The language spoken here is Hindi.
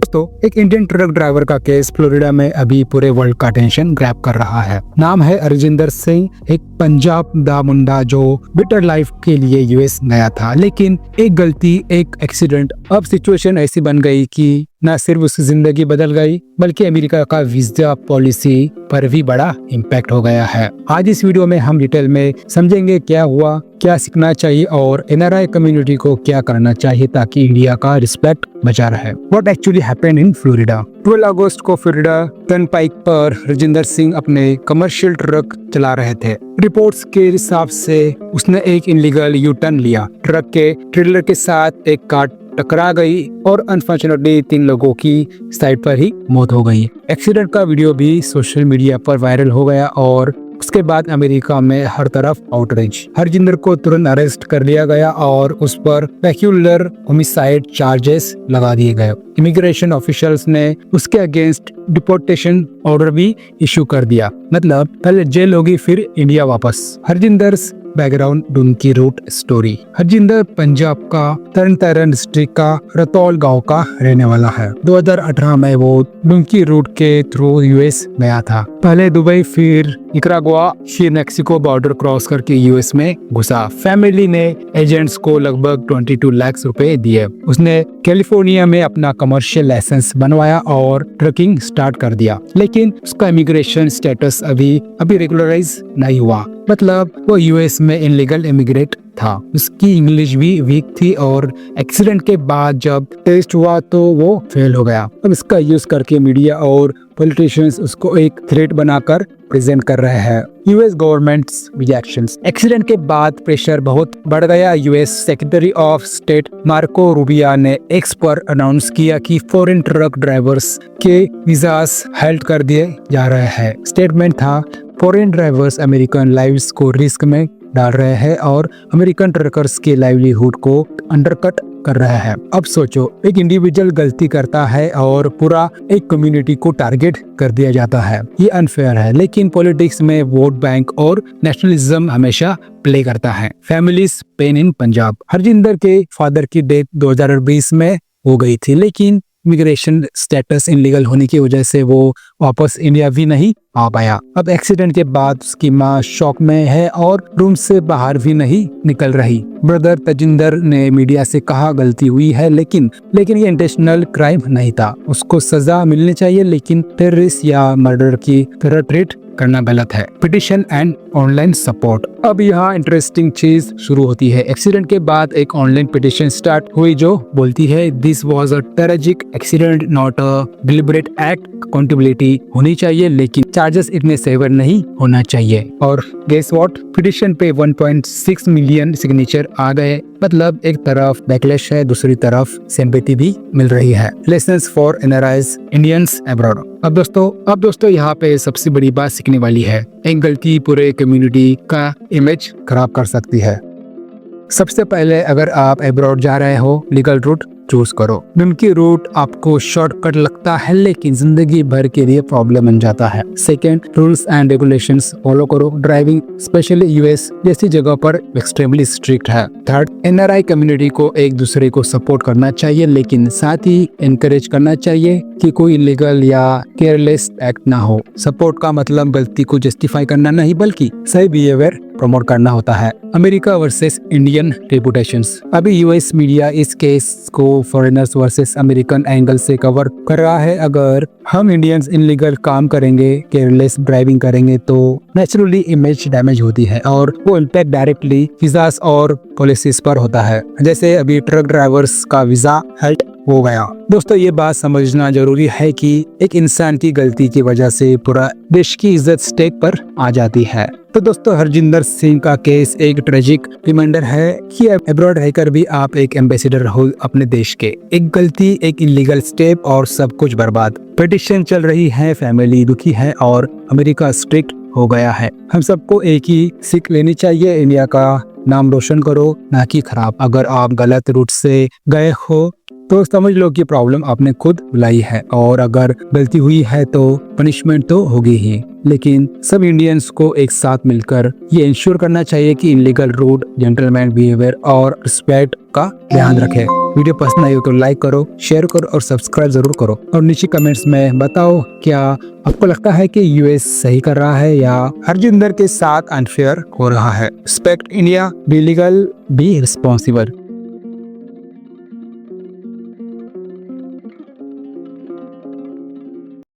दोस्तों, एक इंडियन ट्रक ड्राइवर का केस फ्लोरिडा में अभी पूरे वर्ल्ड का अटेंशन ग्रैब कर रहा है। नाम है हरजिंदर सिंह, एक पंजाब दा मुंडा जो बेटर लाइफ के लिए यूएस गया था, लेकिन एक गलती, एक एक्सीडेंट, अब सिचुएशन ऐसी बन गई कि न सिर्फ उसकी जिंदगी बदल गई बल्कि अमेरिका का वीजा पॉलिसी पर भी बड़ा इम्पैक्ट हो गया है। आज इस वीडियो में हम डिटेल में समझेंगे क्या हुआ, क्या सीखना चाहिए और एनआरआई कम्युनिटी को क्या करना चाहिए ताकि इंडिया का रिस्पेक्ट बचा रहे। What actually happened in Florida? 12 अगस्त को फ्लोरिडा टर्नपाइक पर हरजिंदर सिंह अपने कमर्शियल ट्रक चला रहे थे। रिपोर्ट्स के हिसाब से उसने एक इनलीगल यू टर्न लिया। ट्रक के ट्रेलर के साथ एक कार टकरा गई और अनफॉर्चुनेटली 3 लोगों की साइड पर ही मौत हो गई। एक्सीडेंट का वीडियो भी सोशल मीडिया पर वायरल हो गया और उसके बाद अमेरिका में हर तरफ आउटरीच। हरजिंदर को तुरंत अरेस्ट कर लिया गया और उस पर पेक्यूलर होमिसाइड चार्जेस लगा दिए गए। इमिग्रेशन ऑफिशियल्स ने उसके अगेंस्ट डिपोर्टेशन ऑर्डर भी इशू कर दिया, मतलब पहले जेल होगी फिर इंडिया वापस। Harjinder background, dunki route story. Harjinder Punjab का तरन तारण डिस्ट्रिक्ट का रतौल गांव का रहने वाला है। 2018 में वो डुनकी रूट के थ्रू यूएस गया था। पहले दुबई, फिर निकरागुआ, फिर मेक्सिको बॉर्डर क्रॉस करके यूएस में घुसा। फैमिली ने एजेंट्स को लगभग 22 लाख रुपए दिए। उसने कैलिफोर्निया में अपना कमर्शियल लाइसेंस बनवाया और ट्रकिंग स्टार्ट कर दिया, लेकिन उसका इमिग्रेशन स्टेटस अभी रेगुलराइज नहीं हुआ, मतलब वो यूएस में इनलीगल इमिग्रेट था। उसकी इंग्लिश भी वीक थी और एक्सीडेंट के बाद जब टेस्ट हुआ तो वो फेल हो गया। अब इसका यूज करके मीडिया और पॉलिटिशियंस उसको एक थ्रेट बनाकर प्रेजेंट कर रहे हैं। US governments reactions. एक्सीडेंट के बाद प्रेशर बहुत बढ़ गया। US secretary of state Marco Rubio ने एक्स पर अनाउंस किया कि फॉरेन ट्रक ड्राइवर्स के वीजास हेल्ड कर दिए जा रहे हैं। स्टेटमेंट था, फॉरेन ड्राइवर्स अमेरिकन लाइव्स को रिस्क में डाल रहे हैं और अमेरिकन ट्रकर्स के लाइवलीहुड को अंडरकट कर रहा है। अब सोचो, एक इंडिविजुअल गलती करता है और पूरा एक कम्युनिटी को टारगेट कर दिया जाता है। ये अनफेयर है, लेकिन पॉलिटिक्स में वोट बैंक और नेशनलिज्म हमेशा प्ले करता है। Families pain in Punjab. Harjinder के फादर की डेथ 2020 में हो गई थी, लेकिन इमिग्रेशन स्टेटस इनलीगल होने की वजह से वो वापस इंडिया भी नहीं आ पाया। अब एक्सीडेंट के बाद उसकी माँ शॉक में है और रूम से बाहर भी नहीं निकल रही। ब्रदर तजिंदर ने मीडिया से कहा गलती हुई है, लेकिन ये इंटेंशनल क्राइम नहीं था। उसको सजा मिलनी चाहिए, लेकिन टेररिस्ट या मर्डर की तरह ट्रीट करना गलत है। Petition and online support. अब यहाँ इंटरेस्टिंग चीज शुरू होती है। एक्सीडेंट के बाद एक ऑनलाइन पिटिशन स्टार्ट हुई जो बोलती है, this was a tragic accident, not a deliberate act. Accountability होनी चाहिए, लेकिन चार्जेस इतने सेवर नहीं होना चाहिए। और गेस व्हाट, पिटिशन पे 1.6 मिलियन सिग्नेचर आ गए। मतलब एक तरफ बैकलैश है, दूसरी तरफ सिंपैथी भी मिल रही है। Lessons for NRIs Indians abroad. अब दोस्तों यहाँ पे सबसे बड़ी बात सीखने वाली है। एक गलती पूरे कम्युनिटी का इमेज खराब कर सकती है। सबसे पहले, अगर आप अब्रॉड जा रहे हो, लीगल रूट चूज करो। डुनकी रूट आपको शॉर्टकट लगता है, लेकिन जिंदगी भर के लिए प्रॉब्लम बन जाता है। Second, rules and regulations follow करो। ड्राइविंग स्पेशली यूएस जैसी जगह पर एक्सट्रीमली स्ट्रिक्ट है। थर्ड, एनआरआई कम्युनिटी को एक दूसरे को सपोर्ट करना चाहिए, लेकिन साथ ही एनकरेज करना चाहिए कि कोई इलीगल या केयरलेस एक्ट ना हो। सपोर्ट का मतलब गलती को जस्टिफाई करना नहीं, बल्कि सही बिहेवियर प्रमोट करना होता है। America versus Indian reputations. अभी यूएस मीडिया इस केस को फॉरेनर्स वर्सेस अमेरिकन एंगल से कवर कर रहा है। अगर हम इंडियंस इनलीगल काम करेंगे, केयरलेस ड्राइविंग करेंगे, तो नेचुरली इमेज डैमेज होती है और वो इम्पैक्ट डायरेक्टली वीजास और पॉलिसीज पर होता है। जैसे अभी ट्रक ड्राइवर्स का वीजा हेल्ड हो गया। दोस्तों, ये बात समझना जरूरी है कि एक इंसान की गलती की वजह से पूरा देश की इज्जत स्टेक पर आ जाती है। तो दोस्तों, हरजिंदर सिंह का केस एक ट्रेजिक रिमाइंडर है कि अब्रॉड रहकर भी आप एक एम्बेसडर हो अपने देश के। एक गलती, एक इलीगल स्टेप और सब कुछ बर्बाद। पिटिशन चल रही है, फैमिली दुखी है और अमेरिका स्ट्रिक्ट हो गया है। हम सबको एक ही सीख लेनी चाहिए, इंडिया का नाम रोशन करो, ना कि खराब। अगर आप गलत रूट से गए हो तो समझ लो कि प्रॉब्लम आपने खुद लाई है, और अगर गलती हुई है तो पनिशमेंट तो होगी ही। लेकिन सब इंडियंस को एक साथ मिलकर ये इंश्योर करना चाहिए कि इनलीगल रूट, जेंटलमैन बिहेवियर और रिस्पेक्ट का ध्यान रखें। वीडियो पसंद आई हो तो लाइक करो, शेयर करो और सब्सक्राइब जरूर करो। और नीचे कमेंट्स में बताओ क्या आपको लगता है कि यूएस सही कर रहा है या हरजिंदर के साथ अनफेयर हो रहा है। Respect India, be legal, be responsible.